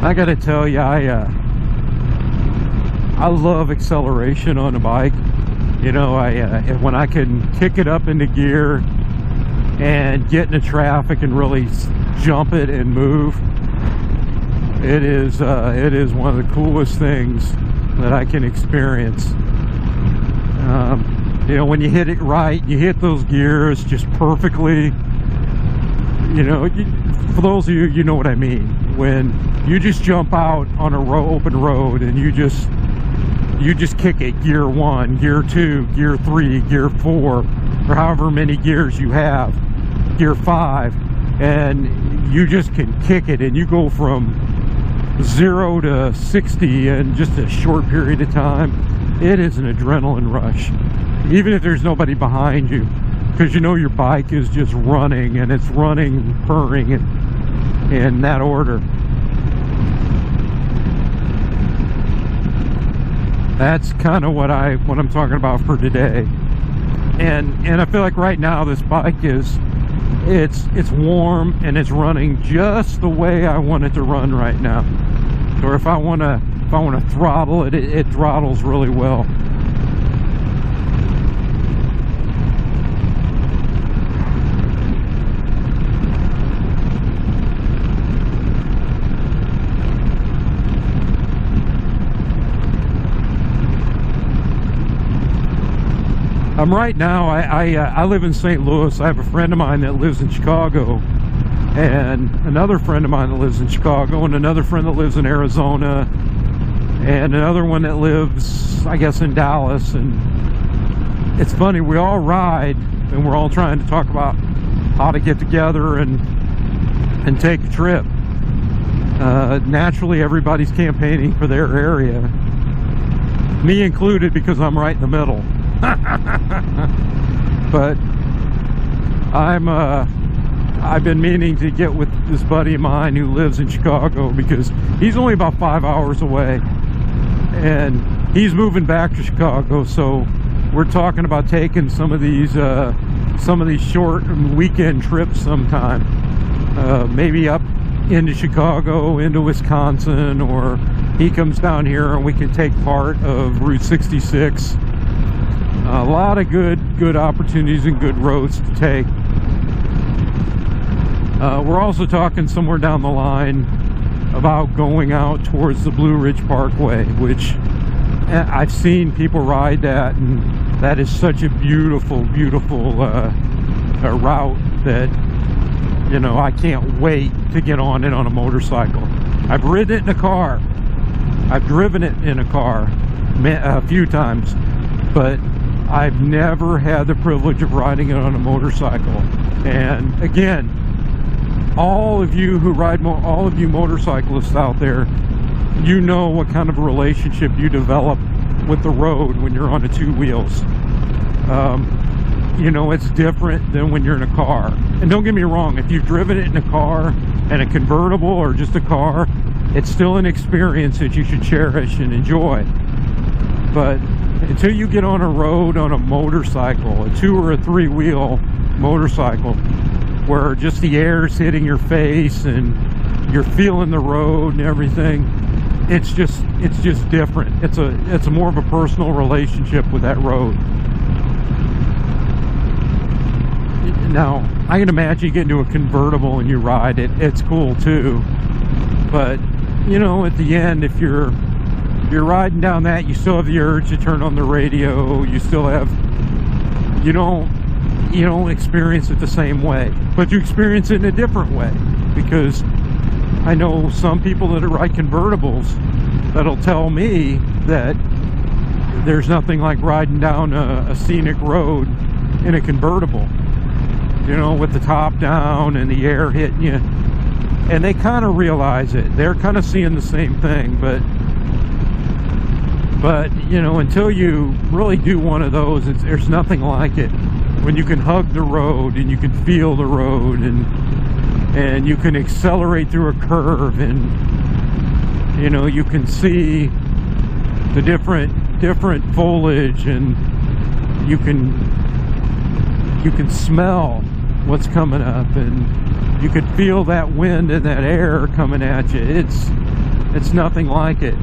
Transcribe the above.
I gotta tell you, I love acceleration on a bike. You know, when I can kick it up into gear and get into traffic and really jump it and move, it is one of the coolest things that I can experience. You know, when you hit it right, you hit those gears just perfectly. You know, for those of you, you know what I mean. When you just jump out on a open road and you just kick it, gear 1, gear 2, gear 3, gear 4, or however many gears you have, gear 5, and you just can kick it, and you go from 0 to 60 in just a short period of time. It is an adrenaline rush, even if there's nobody behind you, because you know your bike is just running, and it's running, purring, and in that order. That's kind of what I'm talking about for today. And I feel like right now this bike is it's warm and it's running just the way I want it to run right now. Or if I want to throttle it, it throttles really well. Right now, I live in St. Louis. I have a friend of mine that lives in Chicago, and another friend of mine that lives in Chicago, and another friend that lives in Arizona, and another one that lives, I guess, in Dallas. And it's funny, we all ride, and we're all trying to talk about how to get together and take a trip. Naturally, everybody's campaigning for their area, me included, because I'm right in the middle. But I've been meaning to get with this buddy of mine who lives in Chicago, because he's only about 5 hours away and he's moving back to Chicago. So we're talking about taking some of these short weekend trips sometime, maybe up into Chicago, into Wisconsin, or he comes down here and we can take part of Route 66. A lot of good opportunities and good roads to take. We're also talking somewhere down the line about going out towards the Blue Ridge Parkway, which I've seen people ride that, and that is such a beautiful route that, you know, I can't wait to get on it on a motorcycle. I've ridden it in a car. I've driven it in a car a few times, but I've never had the privilege of riding it on a motorcycle. And again, all of you who ride, all of you motorcyclists out there, you know what kind of a relationship you develop with the road when you're on the two wheels. You know, it's different than when you're in a car. And don't get me wrong, if you've driven it in a car, and a convertible, or just a car, it's still an experience that you should cherish and enjoy. But until you get on a road on a motorcycle, a 2 or a 3 wheel motorcycle, where just the air's hitting your face and you're feeling the road and everything, it's just different. It's a more of a personal relationship with that road. Now, I can imagine you get into a convertible and you ride it. It's cool too. But, you know, at the end, if you're riding down that, you still have the urge to turn on the radio. You still have, you don't experience it the same way, but you experience it in a different way. Because I know some people that ride convertibles that'll tell me that there's nothing like riding down a scenic road in a convertible, you know, with the top down and the air hitting you. And they kind of realize it. They're kind of seeing the same thing, but you know, until you really do one of those, there's nothing like it. When you can hug the road and you can feel the road, and you can accelerate through a curve, and you know, you can see the different foliage, and you can smell what's coming up, and you can feel that wind and that air coming at you. It's nothing like it.